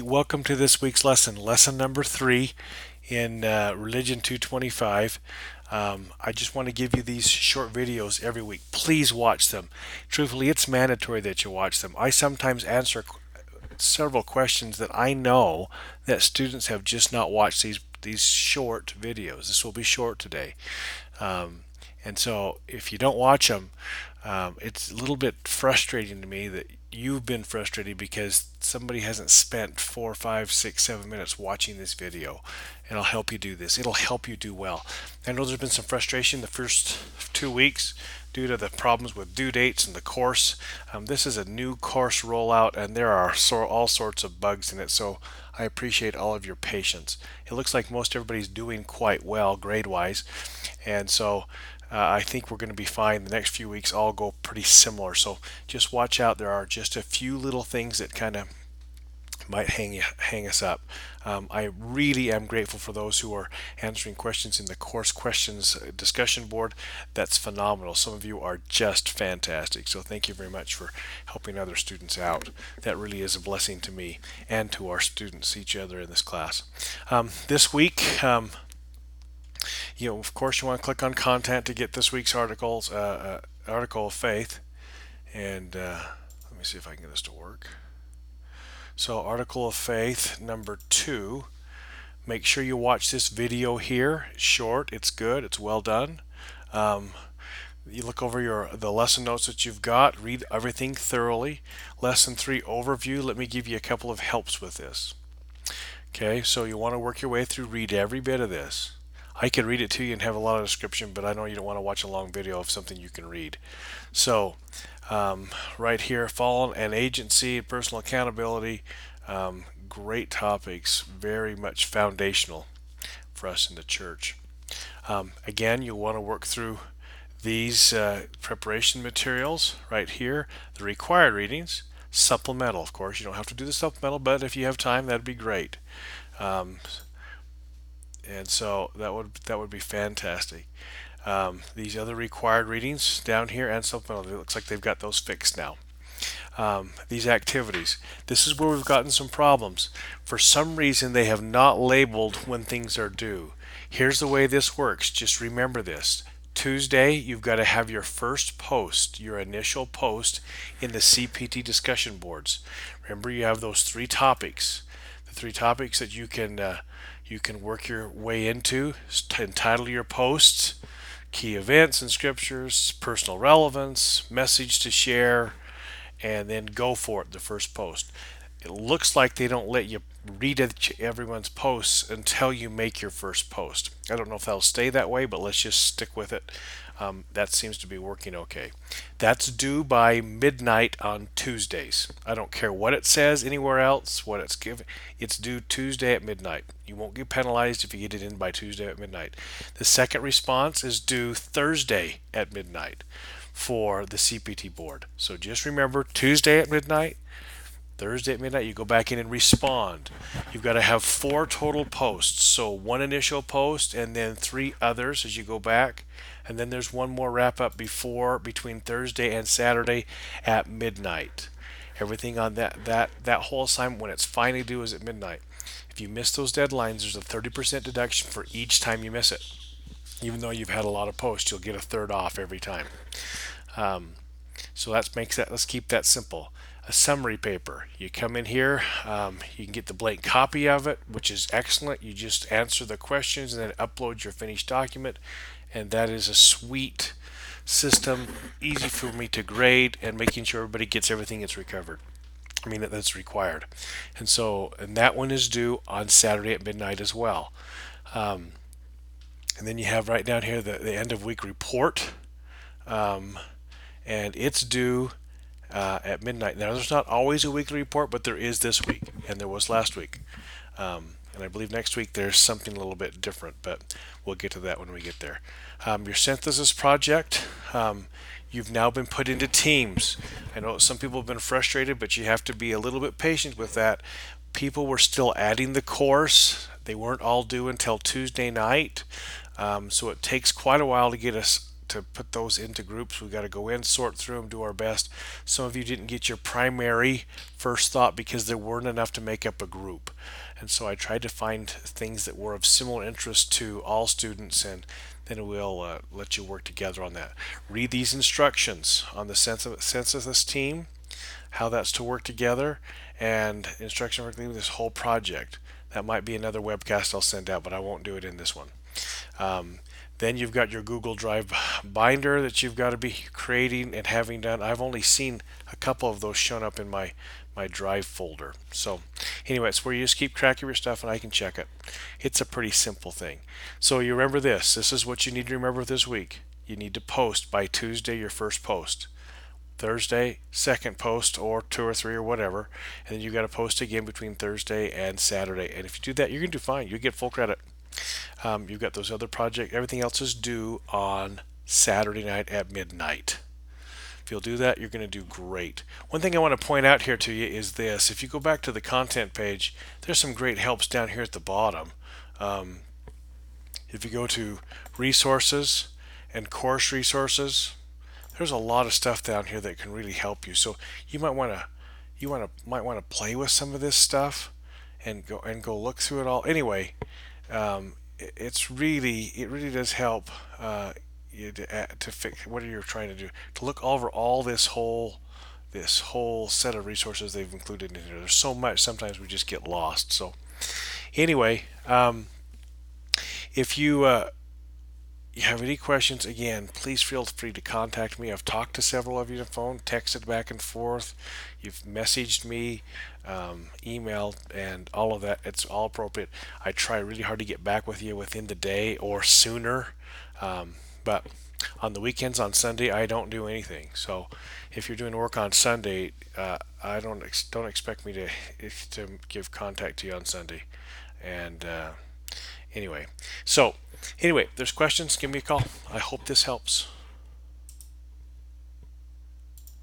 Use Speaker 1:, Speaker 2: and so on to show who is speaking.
Speaker 1: Welcome to this week's lesson, lesson number 3 in Religion 225. I just want to give you these short videos every week. Please watch them. Truthfully, it's mandatory that you watch them. I sometimes answer several questions that I know that students have just not watched these short videos. This will be short today. Um, and so if you don't watch them, it's a little bit frustrating to me that you've been frustrated because somebody hasn't spent 4, 5, 6, 7 minutes watching this video. And I'll help you do this. It'll help you do well. I know there's been some frustration the first 2 weeks due to the problems with due dates and the course. This is a new course rollout, and there are all sorts of bugs in it. So I appreciate all of your patience. It looks like most everybody's doing quite well grade-wise, and so I think we're going to be fine. The next few weeks all go pretty similar. So just watch out. There are just a few little things that kind of might hang us up. I really am grateful for those who are answering questions in the course questions discussion board. That's phenomenal. Some of you are just fantastic. So thank you very much for helping other students out. That really is a blessing to me and to our students, each other in this class. This week, of course, you want to click on content to get this week's article of faith. And let me see if I can get this to work. So, article of faith number 2. Make sure you watch this video here. It's short, it's good, it's well done. You look over the lesson notes that you've got, read everything thoroughly. Lesson 3 overview. Let me give you a couple of helps with this. Okay, so you want to work your way through, read every bit of this. I could read it to you and have a lot of description, but I know you don't want to watch a long video of something you can read. So, right here, fallen and agency, personal accountability, great topics, very much foundational for us in the church. Again, you'll want to work through these preparation materials right here, the required readings, supplemental, of course. You don't have to do the supplemental, but if you have time, that'd be great. And so that would be fantastic. These other required readings down here and supplemental, it looks like they've got those fixed now. These activities, this is where we've gotten some problems. For some reason, they have not labeled when things are due. Here's the way this works. Just remember this. Tuesday, you've got to have your first post, your initial post in the CPT discussion boards. Remember, you have those 3 topics. The 3 topics that you can work your way into. Entitle your posts: key events and scriptures, personal relevance, message to share, and then go for it, the first post. It looks like they don't let you read everyone's posts until you make your first post. I don't know if that'll stay that way, but let's just stick with it. That seems to be working okay. That's due by midnight on Tuesdays. I don't care what it says anywhere else, what it's given. It's due Tuesday at midnight. You won't get penalized if you get it in by Tuesday at midnight. The second response is due Thursday at midnight for the CPT board. So just remember, Tuesday at midnight, Thursday at midnight, you go back in and respond. You've got to have 4 total posts. So 1 initial post and then 3 others as you go back. And then there's 1 more wrap up between Thursday and Saturday at midnight. Everything on that whole assignment when it's finally due is at midnight. If you miss those deadlines, there's a 30% deduction for each time you miss it. Even though you've had a lot of posts, you'll get a third off every time. So let's keep that simple. A summary paper. You come in here, you can get the blank copy of it, which is excellent. You just answer the questions and then upload your finished document, and that is a sweet system, easy for me to grade, and making sure everybody gets everything that's recovered. That's required. And that one is due on Saturday at midnight as well. And then you have right down here the end of week report, and it's due at midnight. Now, there's not always a weekly report, but there is this week, and there was last week. And I believe next week there's something a little bit different, but we'll get to that when we get there. Your synthesis project, you've now been put into teams. I know some people have been frustrated, but you have to be a little bit patient with that. People were still adding the course. They weren't all due until Tuesday night, so it takes quite a while to get us to put those into groups. We got to go in, sort through them, do our best. Some of you didn't get your primary first thought because there weren't enough to make up a group. And so I tried to find things that were of similar interest to all students, and then we'll let you work together on that. Read these instructions on the census team, how that's to work together, and instruction for this whole project. That might be another webcast I'll send out, but I won't do it in this one. Um, then you've got your Google Drive binder that you've got to be creating and having done. I've only seen a couple of those shown up in my Drive folder. So anyway, it's where you just keep track of your stuff and I can check it. It's a pretty simple thing. So you remember this. This is what you need to remember this week. You need to post by Tuesday your first post. Thursday, second post, or two or three or whatever, and then you got to post again between Thursday and Saturday. And if you do that, you're gonna do fine. You get full credit. You've got those other projects. Everything else is due on Saturday night at midnight. If you'll do that, you're going to do great. One thing I want to point out here to you is this. If you go back to the content page, there's some great helps down here at the bottom. If you go to resources and course resources, there's a lot of stuff down here that can really help you. So you might want to play with some of this stuff and go look through it all. Anyway, it really does help you to fix what you're trying to do. To look over all this whole set of resources they've included in here. There's so much. Sometimes we just get lost. So anyway, if you have any questions, again, please feel free to contact me. I've talked to several of you on the phone, texted back and forth. You've messaged me, emailed, and all of that. It's all appropriate. I try really hard to get back with you within the day or sooner. But on the weekends, on Sunday, I don't do anything. So if you're doing work on Sunday, I don't expect me to give contact to you on Sunday. And anyway, so. Anyway, if there's questions, give me a call. I hope this helps.